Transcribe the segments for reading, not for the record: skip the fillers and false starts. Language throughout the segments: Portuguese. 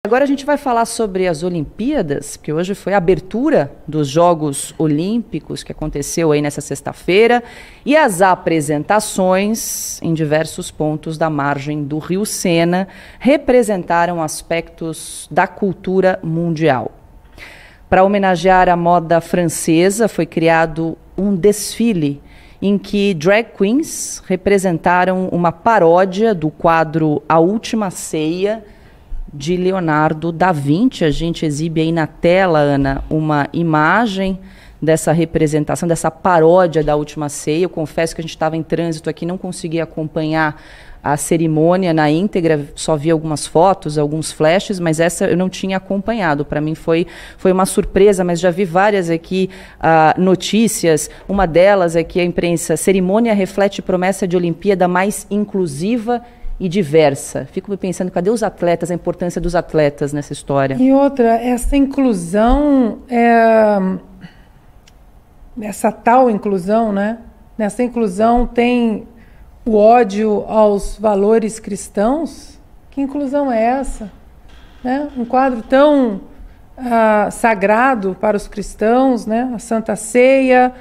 Agora a gente vai falar sobre as Olimpíadas, porque hoje foi a abertura dos Jogos Olímpicos que aconteceu aí nessa sexta-feira, e as apresentações em diversos pontos da margem do Rio Sena representaram aspectos da cultura mundial. Para homenagear a moda francesa, foi criado um desfile em que drag queens representaram uma paródia do quadro A Última Ceia, de Leonardo da Vinci. A gente exibe aí na tela, Ana, uma imagem dessa representação, dessa paródia da Última Ceia. Eu confesso que a gente estava em trânsito aqui, não consegui acompanhar a cerimônia na íntegra, só vi algumas fotos, alguns flashes, mas essa eu não tinha acompanhado. Para mim foi uma surpresa, mas já vi várias aqui notícias. Uma delas é que a imprensa, cerimônia reflete promessa de Olimpíada mais inclusiva e diversa. Fico me pensando, cadê os atletas, a importância dos atletas nessa história? E outra, essa inclusão, essa tal inclusão, né? Nessa inclusão tem o ódio aos valores cristãos? Que inclusão é essa? Né? Um quadro tão sagrado para os cristãos, né? A Santa Ceia,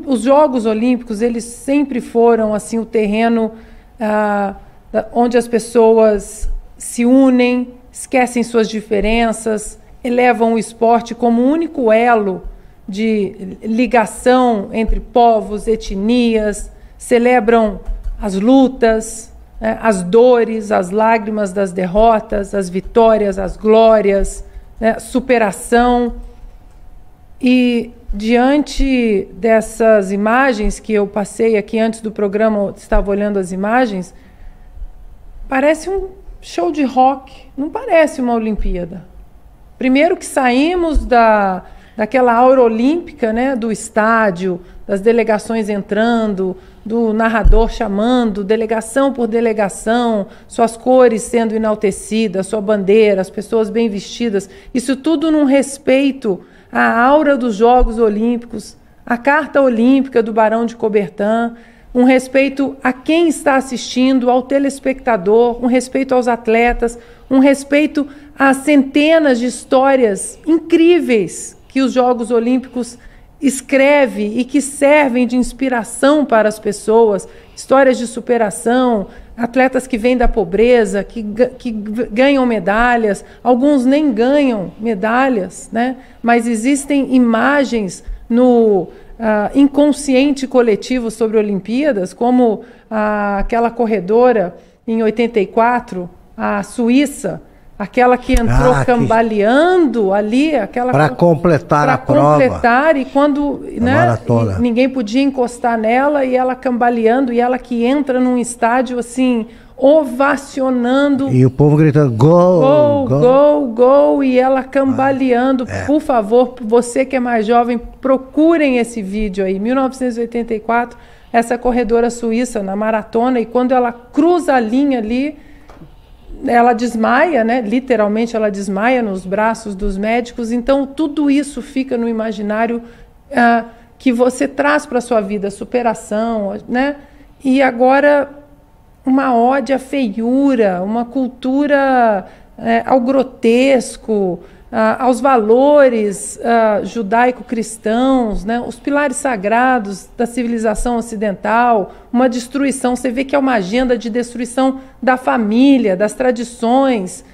os Jogos Olímpicos, eles sempre foram assim o terreno onde as pessoas se unem, esquecem suas diferenças, elevam o esporte como único elo de ligação entre povos, etnias, celebram as lutas, as dores, as lágrimas das derrotas, as vitórias, as glórias, superação. E diante dessas imagens que eu passei aqui antes do programa, eu estava olhando as imagens, parece um show de rock, não parece uma Olimpíada. Primeiro que saímos daquela aura olímpica, né, do estádio, das delegações entrando, do narrador chamando, delegação por delegação, suas cores sendo enaltecidas, sua bandeira, as pessoas bem vestidas, isso tudo num respeito à aura dos Jogos Olímpicos, a Carta Olímpica do Barão de Coubertin, um respeito a quem está assistindo, ao telespectador, um respeito aos atletas, um respeito às centenas de histórias incríveis que os Jogos Olímpicos escreve e que servem de inspiração para as pessoas, histórias de superação, atletas que vêm da pobreza, que ganham medalhas, alguns nem ganham medalhas, né? Mas existem imagens no inconsciente coletivo sobre Olimpíadas, como aquela corredora em 84, a Suíça, aquela que entrou cambaleando ali, para completar a prova. E quando e ninguém podia encostar nela, e ela cambaleando, e ela que entra num estádio assim, ovacionando. E o povo gritando, gol, gol, gol, gol, e ela cambaleando. Por favor, você que é mais jovem, procurem esse vídeo aí, 1984, essa corredora suíça na maratona, e quando ela cruza a linha ali, ela desmaia, né? Literalmente ela desmaia nos braços dos médicos. Então tudo isso fica no imaginário que você traz para a sua vida, superação, né? E agora uma ode à feiura, uma cultura ao grotesco, aos valores judaico-cristãos, né? Os pilares sagrados da civilização ocidental, uma destruição. Você vê que é uma agenda de destruição da família, das tradições.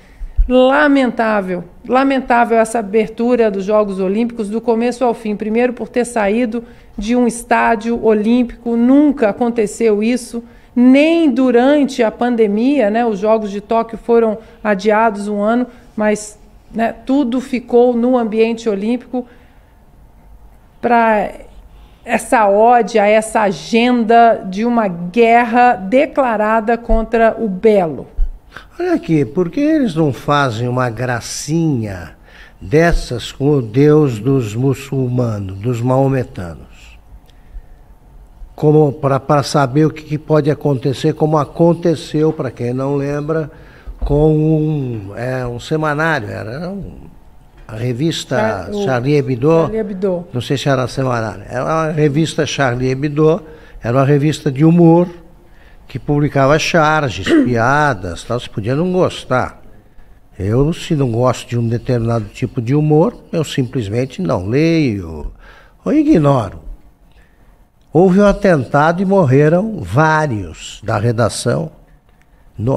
Lamentável, lamentável essa abertura dos Jogos Olímpicos do começo ao fim. Primeiro por ter saído de um estádio olímpico, nunca aconteceu isso, nem durante a pandemia, né? Os Jogos de Tóquio foram adiados um ano, mas né, tudo ficou no ambiente olímpico para essa ode a essa agenda de uma guerra declarada contra o belo. Olha aqui, por que eles não fazem uma gracinha dessas com o Deus dos muçulmanos, dos maometanos? Como para saber o que pode acontecer, como aconteceu, para quem não lembra, com um semanário, era a revista Charlie Hebdo, não sei se era semanário, era uma revista Charlie Hebdo, era uma revista de humor, que publicava charges, piadas, tal, você podia não gostar. Eu, se não gosto de um determinado tipo de humor, eu simplesmente não leio ou ignoro. Houve um atentado e morreram vários da redação.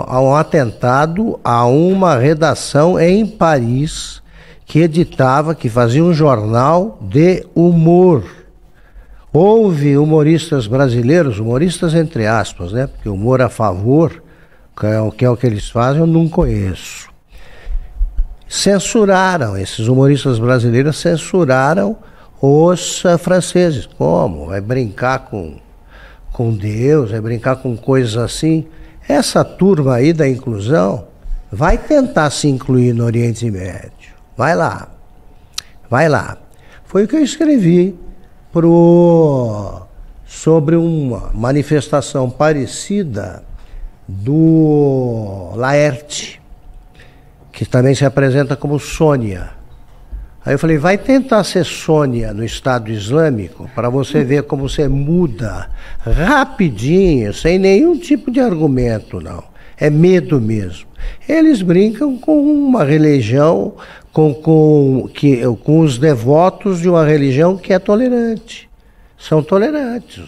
Há um atentado a uma redação em Paris que editava, que fazia um jornal de humor. Houve humoristas brasileiros, humoristas entre aspas, né? Porque humor a favor, que é o que eles fazem, eu não conheço. Censuraram, esses humoristas brasileiros censuraram os franceses. Como? Vai brincar com Deus, vai brincar com coisas assim. Essa turma aí da inclusão vai tentar se incluir no Oriente Médio. Vai lá. Vai lá. Foi o que eu escrevi sobre uma manifestação parecida do Laerte, que também se apresenta como Sônia. Aí eu falei, vai tentar ser Sônia no Estado Islâmico para você ver como você muda rapidinho, sem nenhum tipo de argumento, não. É medo mesmo. Eles brincam com uma religião, com os devotos de uma religião que é tolerante. São tolerantes.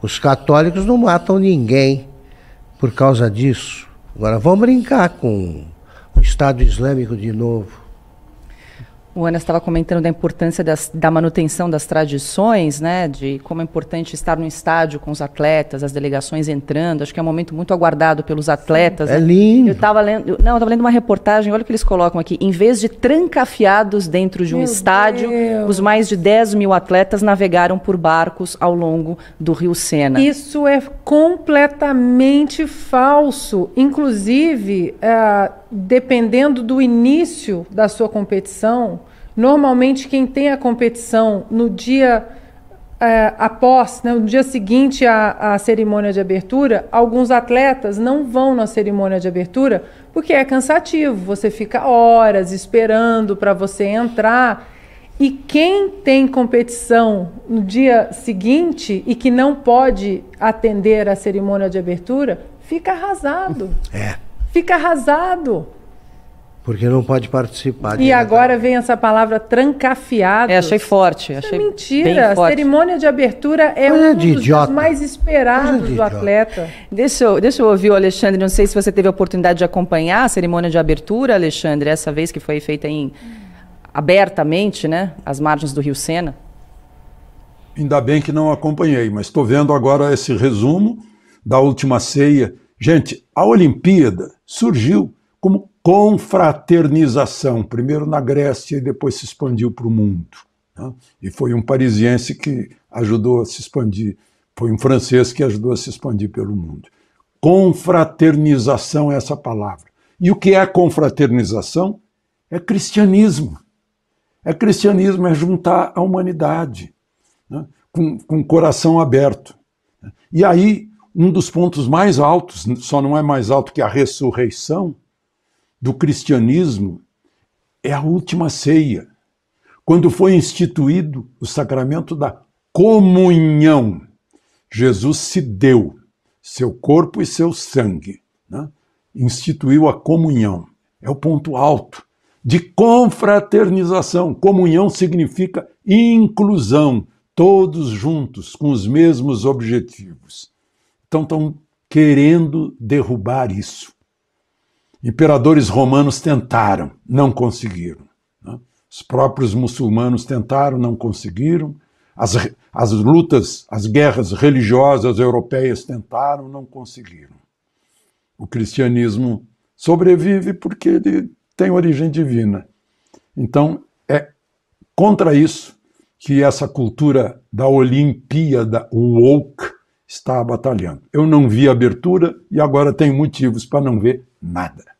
Os católicos não matam ninguém por causa disso. Agora vamos brincar com o Estado Islâmico de novo. O Ana estava comentando da importância da manutenção das tradições, né? De como é importante estar no estádio com os atletas, as delegações entrando. Acho que é um momento muito aguardado pelos atletas. É né? lindo. Eu estava lendo uma reportagem, olha o que eles colocam aqui. Em vez de trancafiados dentro de um estádio, os mais de 10 mil atletas navegaram por barcos ao longo do Rio Sena. Isso é completamente falso. Inclusive, dependendo do início da sua competição, normalmente quem tem a competição no dia após, né, no dia seguinte à cerimônia de abertura, alguns atletas não vão na cerimônia de abertura porque é cansativo, você fica horas esperando para você entrar. E quem tem competição no dia seguinte e que não pode atender a cerimônia de abertura, fica arrasado. Fica arrasado. Porque não pode participar. E agora vem essa palavra trancafiado. Achei forte. Isso achei é mentira. A cerimônia de abertura é um dos dias mais esperados do atleta. Deixa eu ouvir o Alexandre. Não sei se você teve a oportunidade de acompanhar a cerimônia de abertura, Alexandre, essa vez que foi feita abertamente, né, às margens do Rio Sena. Ainda bem que não acompanhei, mas estou vendo agora esse resumo da última ceia. Gente, a Olimpíada surgiu como confraternização, primeiro na Grécia e depois se expandiu para o mundo. Né? E foi um parisiense que ajudou a se expandir, foi um francês que ajudou a se expandir pelo mundo. Confraternização é essa palavra. E o que é confraternização? É cristianismo. É cristianismo, é juntar a humanidade, né? com o coração aberto. E aí, um dos pontos mais altos, só não é mais alto que a ressurreição do cristianismo, é a última ceia, quando foi instituído o sacramento da comunhão. Jesus se deu seu corpo e seu sangue, né? Instituiu a comunhão. É o ponto alto de confraternização. Comunhão significa inclusão, todos juntos, com os mesmos objetivos. Então estão querendo derrubar isso. Imperadores romanos tentaram, não conseguiram. Né? Os próprios muçulmanos tentaram, não conseguiram. As lutas, as guerras religiosas europeias tentaram, não conseguiram. O cristianismo sobrevive porque ele tem origem divina. Então, é contra isso que essa cultura da Olimpíada woke está batalhando. Eu não vi abertura e agora tenho motivos para não ver nada.